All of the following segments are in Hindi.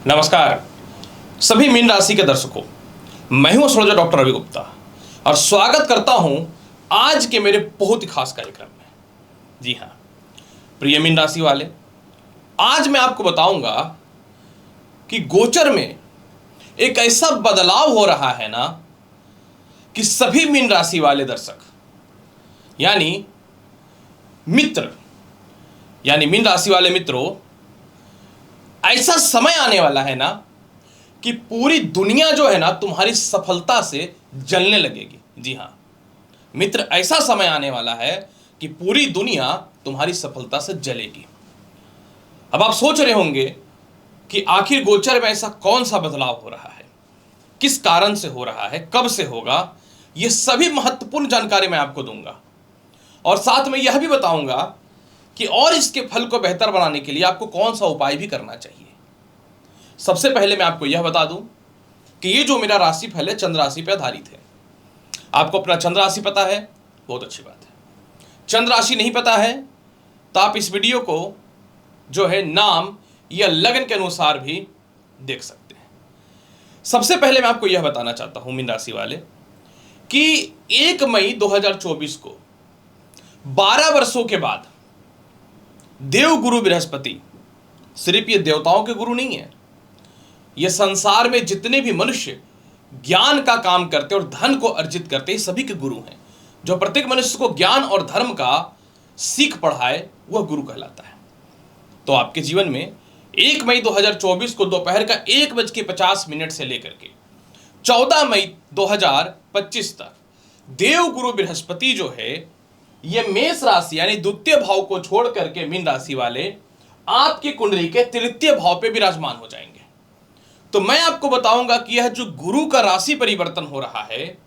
नमस्कार सभी मीन राशि के दर्शकों, मैं हूं एस्ट्रोलॉजर डॉक्टर रवि गुप्ता और स्वागत करता हूं आज के मेरे बहुत ही खास कार्यक्रम में। जी हां, प्रिय मीन राशि वाले, आज मैं आपको बताऊंगा कि गोचर में एक ऐसा बदलाव हो रहा है ना कि सभी मीन राशि वाले दर्शक यानी मीन राशि वाले मित्रों, ऐसा समय आने वाला है ना कि पूरी दुनिया जो है ना तुम्हारी सफलता से जलने लगेगी। जी हां मित्र, ऐसा समय आने वाला है कि पूरी दुनिया तुम्हारी सफलता से जलेगी। अब आप सोच रहे होंगे कि आखिर गोचर में ऐसा कौन सा बदलाव हो रहा है, किस कारण से हो रहा है, कब से होगा, यह सभी महत्वपूर्ण जानकारी मैं आपको दूंगा और साथ में यह भी बताऊंगा कि और इसके फल को बेहतर बनाने के लिए आपको कौन सा उपाय भी करना चाहिए। सबसे पहले मैं आपको यह बता दूं कि ये जो मेरा राशिफल है चंद्र राशि पर आधारित है। आपको अपना चंद्र राशि पता है, बहुत अच्छी बात है। चंद्र राशि नहीं पता है तो आप इस वीडियो को जो है नाम या लगन के अनुसार भी देख सकते हैं। सबसे पहले मैं आपको यह बताना चाहता हूं मीन राशि वाले कि 1 मई 2024 को 12 वर्षों के बाद देव गुरु बृहस्पति, सिर्फ ये देवताओं के गुरु नहीं है, ये संसार में जितने भी मनुष्य ज्ञान का काम करते और धन को अर्जित करते हैं सभी के गुरु हैं। जो प्रत्येक मनुष्य को ज्ञान और धर्म का सीख पढ़ाए वह गुरु कहलाता है। तो आपके जीवन में 1 मई 2024 को दोपहर का 1:50 से लेकर के 14 मई 2025 तक देव गुरु बृहस्पति जो है ये मेष राशि यानी द्वितीय भाव को छोड़ करके मीन राशि वाले आपकी कुंडली के तृतीय भाव पे विराजमान हो जाएंगे। तो मैं आपको बताऊंगा कि यह जो गुरु का राशि परिवर्तन हो रहा है,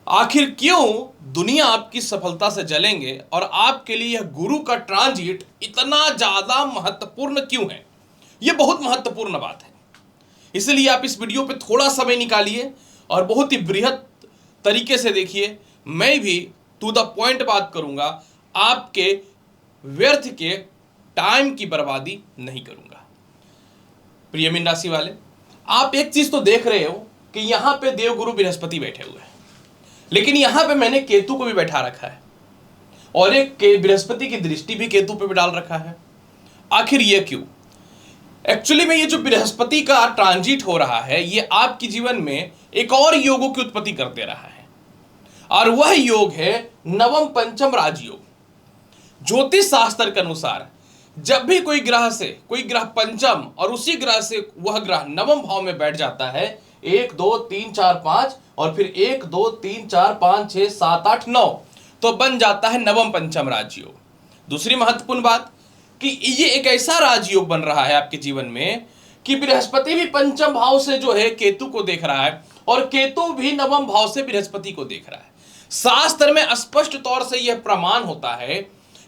आखिर क्यों दुनिया आपकी सफलता से जलेंगे और आपके लिए यह गुरु का ट्रांजिट इतना ज्यादा महत्वपूर्ण क्यों है। यह बहुत महत्वपूर्ण बात है, इसलिए आप इस वीडियो पे थोड़ा समय निकालिए और बहुत ही बृहद तरीके से देखिए। मैं भी टू द पॉइंट बात करूंगा, आपके व्यर्थ के टाइम की बर्बादी नहीं करूंगा। प्रिय मीन राशि वाले, आप एक चीज तो देख रहे हो कि यहां पे देवगुरु बृहस्पति बैठे हुए हैं, लेकिन यहां पे मैंने केतु को भी बैठा रखा है और एक बृहस्पति की दृष्टि भी केतु पे भी डाल रखा है। आखिर ये क्यों? एक्चुअली में ये जो बृहस्पति का ट्रांजिट हो रहा है ये आपके जीवन में एक और योगों की उत्पत्ति कर दे रहा है और वह योग है नवम पंचम राजयोग। ज्योतिष शास्त्र के अनुसार जब भी कोई ग्रह पंचम और उसी ग्रह से वह ग्रह नवम भाव में बैठ जाता है, 1 2 3 4 5 और फिर 1 2 3 4 5 6 7 8 9, तो बन जाता है नवम पंचम राजयोग। दूसरी महत्वपूर्ण बात कि ये एक ऐसा राजयोग बन रहा है आपके जीवन में कि बृहस्पति भी पंचम भाव से जो है केतु को देख रहा है और केतु भी नवम भाव से बृहस्पति को देख रहा है। शास्त्र में स्पष्ट तौर से यह प्रमाण होता है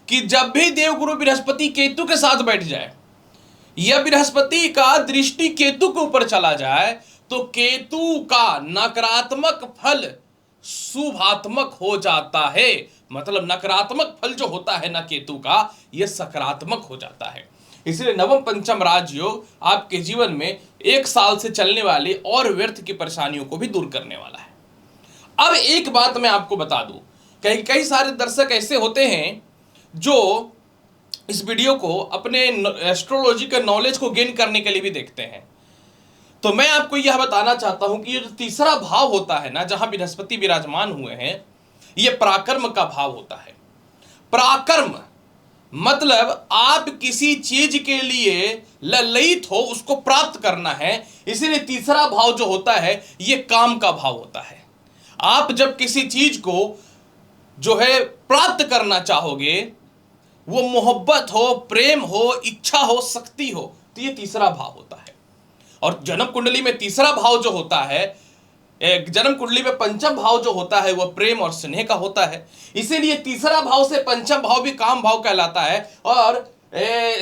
कि जब भी देवगुरु बृहस्पति केतु के साथ बैठ जाए या बृहस्पति का दृष्टि केतु के ऊपर चला जाए तो केतु का नकारात्मक फल शुभात्मक हो जाता है। मतलब नकारात्मक फल जो होता है ना केतु का, यह सकारात्मक हो जाता है। इसलिए नवम पंचम राजयोग आपके जीवन में 1 साल से चलने वाली और व्यर्थ की परेशानियों को भी दूर करने वाला है। अब एक बात मैं आपको बता दूं, कई सारे दर्शक ऐसे होते हैं जो इस वीडियो को अपने एस्ट्रोलॉजी के नॉलेज को गेन करने के लिए भी देखते हैं। तो मैं आपको यह बताना चाहता हूं कि ये जो तीसरा भाव होता है ना, जहां बृहस्पति विराजमान हुए हैं, यह पराक्रम का भाव होता है। पराक्रम मतलब आप किसी चीज के लिए ललायित हो, उसको प्राप्त करना है। इसीलिए तीसरा भाव जो होता है यह काम का भाव होता है। आप जब किसी चीज को जो है प्राप्त करना चाहोगे, वो मोहब्बत हो, प्रेम हो, इच्छा हो, शक्ति हो, तो ये तीसरा भाव होता है। और जन्म कुंडली में तीसरा भाव जो होता है, जन्म कुंडली में पंचम भाव जो होता है वह प्रेम और स्नेह का होता है। इसीलिए तीसरा भाव से पंचम भाव भी काम भाव कहलाता है और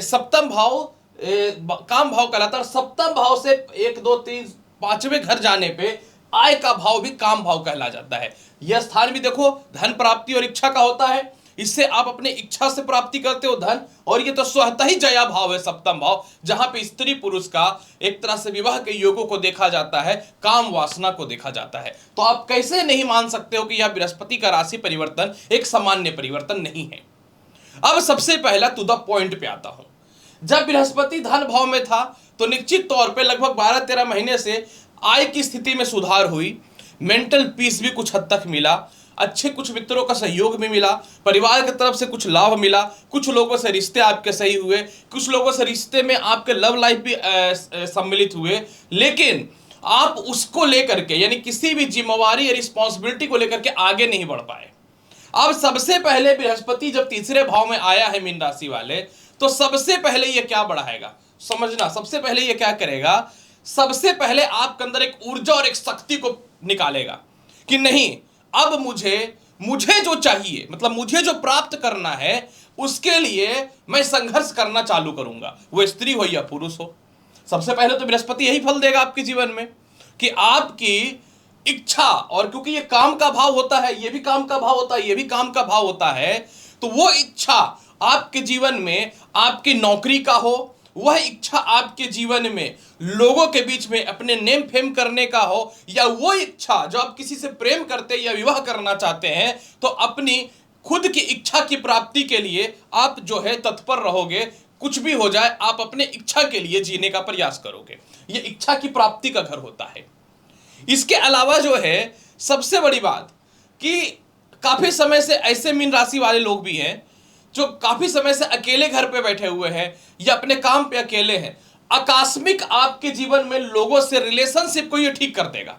सप्तम भाव काम भाव कहलाता है। और सप्तम भाव से 1 2 3 5वें घर जाने पे आय का भाव भी काम भाव कहला जाता है। यह स्थान भी देखो धन प्राप्ति और इच्छा का होता है। इससे आप अपने इच्छा से प्राप्ति करते हो धन, और ये तो स्वतः ही जया भाव है, सप्तम भाव, जहां पे स्त्री पुरुष का एक तरह से विवाह के योगों को देखा जाता है, काम वासना को देखा जाता है। तो आप कैसे नहीं मान सकते हो कि यह बृहस्पति का राशि परिवर्तन एक सामान्य परिवर्तन नहीं है। अब सबसे पहला टू द पॉइंट पे आता हूं। जब बृहस्पति धन भाव में था तो निश्चित तौर पे लगभग 12-13 महीने से आय की स्थिति में सुधार हुई, मेंटल पीस भी कुछ हद तक मिला, अच्छे कुछ मित्रों का सहयोग भी मिला, परिवार की तरफ से कुछ लाभ मिला, कुछ लोगों से रिश्ते आपके सही हुए, कुछ लोगों से रिश्ते में आपके लव लाइफ भी सम्मिलित हुए। लेकिन आप उसको लेकर के, यानी किसी भी जिम्मेवारी या रिस्पॉन्सिबिलिटी को लेकर के आगे नहीं बढ़ पाए। अब सबसे पहले बृहस्पति जब तीसरे भाव में आया है मीन राशि वाले, तो सबसे पहले ये क्या बढ़ाएगा, समझना, सबसे पहले ये क्या करेगा, सबसे पहले आपके अंदर एक ऊर्जा और एक शक्ति को निकालेगा कि नहीं, अब मुझे जो चाहिए, मतलब मुझे जो प्राप्त करना है, उसके लिए मैं संघर्ष करना चालू करूंगा, वो स्त्री हो या पुरुष हो। सबसे पहले तो बृहस्पति यही फल देगा आपके जीवन में कि आपकी इच्छा, और क्योंकि ये काम का भाव होता है, ये भी काम का भाव होता है, ये भी काम का भाव होता है, तो वो इच्छा आपके जीवन में आपकी नौकरी का हो, वह इच्छा आपके जीवन में लोगों के बीच में अपने नेम फेम करने का हो, या वो इच्छा जो आप किसी से प्रेम करते या विवाह करना चाहते हैं, तो अपनी खुद की इच्छा की प्राप्ति के लिए आप जो है तत्पर रहोगे, कुछ भी हो जाए आप अपने इच्छा के लिए जीने का प्रयास करोगे। ये इच्छा की प्राप्ति का घर होता है। इसके अलावा जो है सबसे बड़ी बात कि काफी समय से ऐसे मीन राशि वाले लोग भी हैं जो काफी समय से अकेले घर पे बैठे हुए हैं या अपने काम पे अकेले हैं। आकस्मिक आपके जीवन में लोगों से रिलेशनशिप को ये ठीक कर देगा।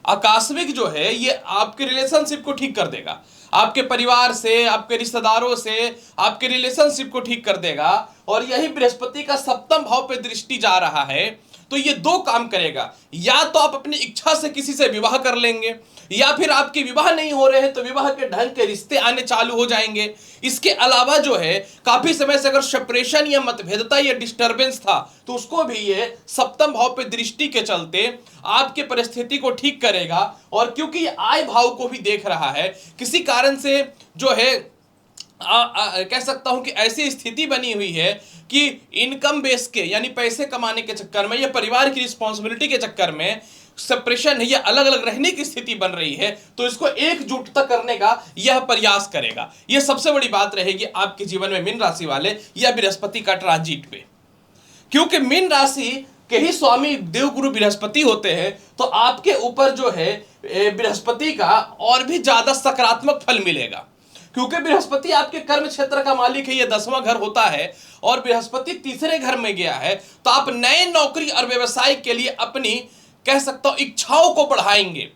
आकस्मिक जो है ये आपके रिलेशनशिप को ठीक कर देगा, आपके परिवार से, आपके रिश्तेदारों से, आपके रिलेशनशिप को ठीक कर देगा। और यही बृहस्पति का सप्तम भाव पे दृष्टि जा रहा है, तो ये दो काम करेगा, या तो आप अपनी इच्छा से किसी से विवाह कर लेंगे, या फिर आपके विवाह नहीं हो रहे हैं तो विवाह के ढंग के रिश्ते आने चालू हो जाएंगे। इसके अलावा जो है काफी समय से अगर सेपरेशन या मतभेदता या डिस्टरबेंस था, तो उसको भी ये सप्तम भाव पे दृष्टि के चलते आपके परिस्थिति को ठीक करेगा। और क्योंकि ये आय भाव को भी देख रहा है, किसी कारण से जो है कह सकता हूं कि ऐसी स्थिति बनी हुई है कि इनकम बेस के, यानी पैसे कमाने के चक्कर में या परिवार की रिस्पॉन्सिबिलिटी के चक्कर में सेपरेशन है या अलग अलग रहने की स्थिति बन रही है, तो इसको एकजुटता करने का यह प्रयास करेगा। यह सबसे बड़ी बात रहेगी आपके जीवन में मीन राशि वाले या बृहस्पति का ट्रांजिट पे, क्योंकि मीन राशि के ही स्वामी देवगुरु बृहस्पति होते हैं, तो आपके ऊपर जो है बृहस्पति का और भी ज्यादा सकारात्मक फल मिलेगा। क्योंकि बृहस्पति आपके कर्म क्षेत्र का मालिक है, यह 10वां घर होता है, और बृहस्पति तीसरे घर में गया है, तो आप नए नौकरी और व्यवसाय के लिए अपनी कह सकता हूं इच्छाओं को बढ़ाएंगे।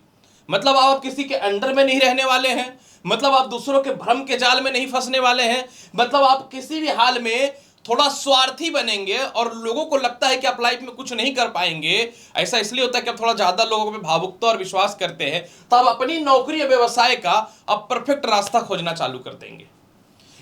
मतलब आप किसी के अंडर में नहीं रहने वाले हैं, मतलब आप दूसरों के भ्रम के जाल में नहीं फंसने वाले हैं, मतलब आप किसी भी हाल में थोड़ा स्वार्थी बनेंगे और लोगों को लगता है कि आप लाइफ में कुछ नहीं कर पाएंगे। ऐसा इसलिए होता है कि आप थोड़ा ज्यादा लोगों पे भावुकता और विश्वास करते हैं, तो आप अपनी नौकरी या व्यवसाय का अब परफेक्ट रास्ता खोजना चालू कर देंगे।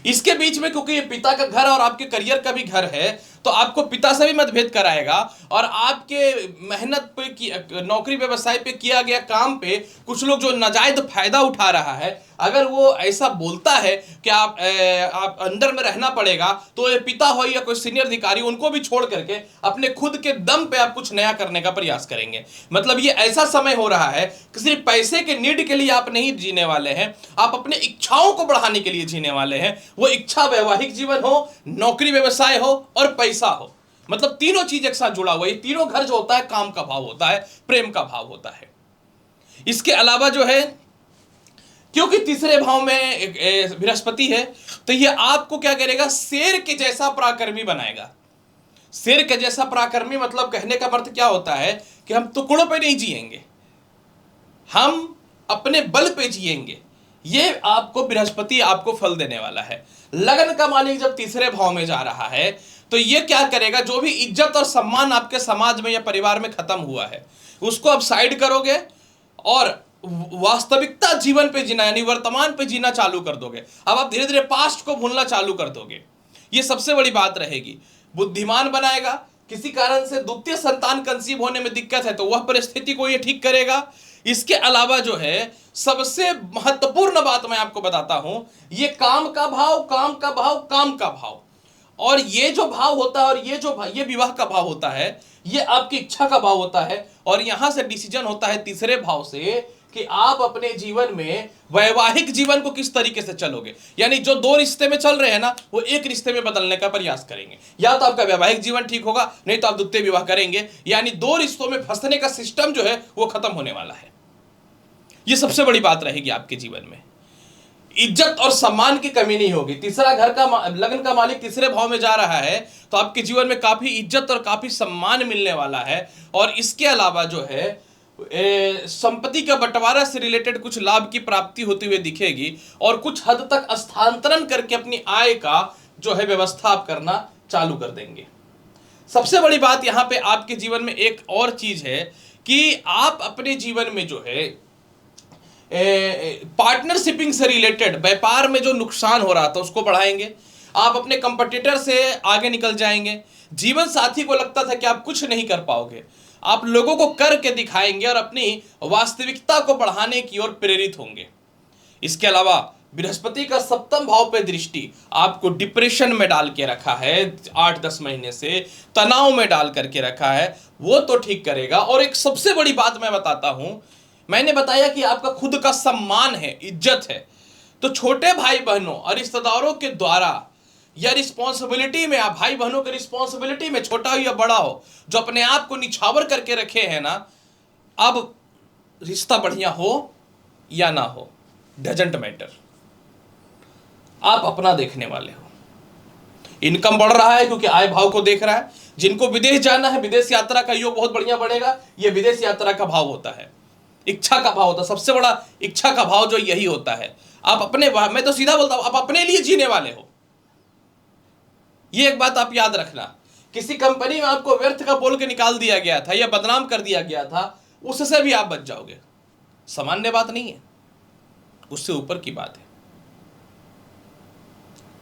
इसके बीच में क्योंकि ये पिता का घर और आपके करियर का भी घर है, तो आपको पिता से भी मतभेद कराएगा, और आपके मेहनत पे नौकरी व्यवसाय पे किया गया काम पे कुछ लोग जो नाजायज फायदा उठा रहा है, अगर वो ऐसा बोलता है कि आप अंदर में रहना पड़ेगा, तो ये पिता हो या कोई सीनियर अधिकारी, उनको भी छोड़ करके अपने खुद के दम पे आप कुछ नया करने का प्रयास करेंगे। मतलब ये ऐसा समय हो रहा है कि सिर्फ पैसे के नीड के लिए आप नहीं जीने वाले हैं, आप अपने इच्छाओं को बढ़ाने के लिए जीने वाले हैं। वो इच्छा वैवाहिक जीवन हो, नौकरी व्यवसाय हो और पैसा हो, मतलब तीनों चीज एक साथ जुड़ा हुआ है। तीनों घर जो होता है काम का भाव होता है, प्रेम का भाव होता है। इसके अलावा जो है क्योंकि तीसरे भाव में बृहस्पति है, तो ये आपको क्या करेगा, शेर के जैसा पराक्रमी बनाएगा। शेर के जैसा पराक्रमी मतलब कहने का अर्थ क्या होता है कि हम टुकड़ों पे नहीं जिएंगे, हम अपने बल पे जिएंगे। ये आपको बृहस्पति आपको फल देने वाला है। लगन का मालिक जब तीसरे भाव में जा रहा है, तो ये क्या करेगा, जो भी इज्जत और सम्मान आपके समाज में या परिवार में खत्म हुआ है, उसको आप साइड करोगे और वास्तविकता जीवन पे जीना, यानी वर्तमान पे जीना चालू कर दोगे। अब आप धीरे धीरे पास्ट को भूलना चालू कर दोगे। ये सबसे बड़ी बात रहेगी। बुद्धिमान बनाएगा। किसी कारण से द्वितीय संतान कंसीव होने में दिक्कत है, तो वह परिस्थिति को ये ठीक करेगा। इसके अलावा जो है सबसे महत्वपूर्ण बात मैं आपको बताता हूं, ये काम का भाव, काम का भाव, काम का भाव, और ये जो भाव होता है और ये विवाह का भाव होता है, ये आपकी इच्छा का भाव होता है। और यहां से डिसीजन होता है तीसरे भाव से कि आप अपने जीवन में वैवाहिक जीवन को किस तरीके से चलोगे। यानी जो दो रिश्ते में चल रहे हैं ना, वो एक रिश्ते में बदलने का प्रयास करेंगे। या तो आपका वैवाहिक जीवन ठीक होगा, नहीं तो आप द्वितीय विवाह करेंगे। यानी दो रिश्तों में फंसने का सिस्टम जो है वो खत्म होने वाला है। ये सबसे बड़ी बात रहेगी आपके जीवन में। इज्जत और सम्मान की कमी नहीं होगी। तीसरा घर का लग्न का मालिक तीसरे भाव में जा रहा है, तो आपके जीवन में काफी इज्जत और काफी सम्मान मिलने वाला है। और इसके अलावा जो है संपत्ति का बंटवारा से रिलेटेड कुछ लाभ की प्राप्ति होती हुई दिखेगी, और कुछ हद तक स्थानांतरण करके अपनी आय का जो है व्यवस्था आप करना चालू कर देंगे। सबसे बड़ी बात यहां पे आपके जीवन में एक और चीज है कि आप अपने जीवन में जो है पार्टनरशिपिंग से रिलेटेड व्यापार में जो नुकसान हो रहा था उसको बढ़ाएंगे। आप अपने कंपटीटर से आगे निकल जाएंगे। जीवन साथी को लगता था कि आप कुछ नहीं कर पाओगे, आप लोगों को करके दिखाएंगे और अपनी वास्तविकता को बढ़ाने की ओर प्रेरित होंगे। इसके अलावा बृहस्पति का सप्तम भाव पे दृष्टि आपको डिप्रेशन में डाल के रखा है, 8-10 महीने से तनाव में डाल करके रखा है, वो तो ठीक करेगा। और एक सबसे बड़ी बात मैं बताता हूं, मैंने बताया कि आपका खुद का सम्मान है, इज्जत है, तो छोटे भाई बहनों और रिश्तेदारों के द्वारा या रिस्पॉन्सिबिलिटी में, आप भाई बहनों के रिस्पॉन्सिबिलिटी में, छोटा हो या बड़ा हो, जो अपने आप को निछावर करके रखे हैं ना, अब रिश्ता बढ़िया हो या ना हो डजंट मैटर, आप अपना देखने वाले हो। इनकम बढ़ रहा है क्योंकि आय भाव को देख रहा है। जिनको विदेश जाना है, विदेश यात्रा का योग बहुत बढ़िया बढ़ेगा, यह विदेश यात्रा का भाव होता है, इच्छा का भाव होता है। सबसे बड़ा इच्छा का भाव जो यही होता है। आप अपने, मैं तो सीधा बोलता हूं, आप अपने लिए जीने वाले हो। ये एक बात आप याद रखना, किसी कंपनी में आपको व्यर्थ का बोल के निकाल दिया गया था या बदनाम कर दिया गया था, उससे भी आप बच जाओगे। सामान्य बात नहीं है, उससे ऊपर की बात है।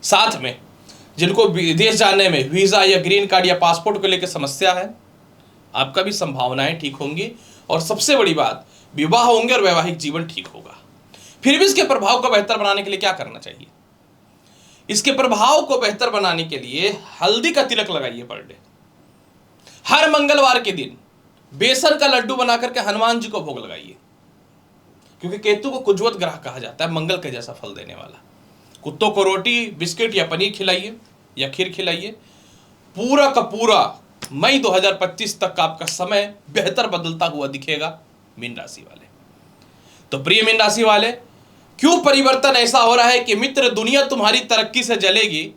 साथ में जिनको विदेश जाने में वीजा या ग्रीन कार्ड या पासपोर्ट को लेकर समस्या है, आपका भी संभावनाएं ठीक होंगी। और सबसे बड़ी बात, विवाह होंगे और वैवाहिक जीवन ठीक होगा। फिर भी इसके प्रभाव को बेहतर बनाने के लिए क्या करना चाहिए? इसके प्रभाव को बेहतर बनाने के लिए हल्दी का तिलक लगाइए पर डे। हर मंगलवार के दिन बेसन का लड्डू बना करके हनुमान जी को भोग लगाइए, क्योंकि केतु को कुजवत ग्रह कहा जाता है, मंगल के जैसा फल देने वाला। कुत्तों को रोटी, बिस्किट या पनीर खिलाइए या खीर खिलाइए। पूरा का पूरा मई 2025 तक का आपका समय बेहतर बदलता हुआ दिखेगा मीन राशि वाले। तो प्रिय मीन राशि वाले, क्यों परिवर्तन ऐसा हो रहा है कि मित्र दुनिया तुम्हारी तरक्की से जलेगी?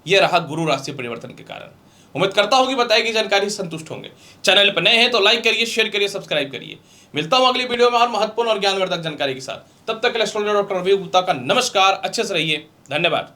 यह रहा गुरु राशि परिवर्तन के कारण। उम्मीद करता हूं कि बताई गई जानकारी संतुष्ट होंगे। चैनल पर नए हैं तो लाइक करिए, शेयर करिए, सब्सक्राइब करिए। मिलता हूं अगली वीडियो में और महत्वपूर्ण और ज्ञानवर्धक जानकारी के साथ। तब तक के लिए एस्ट्रोलॉजर डॉक्टर रवि गुप्ता का नमस्कार। अच्छे से रहिए। धन्यवाद।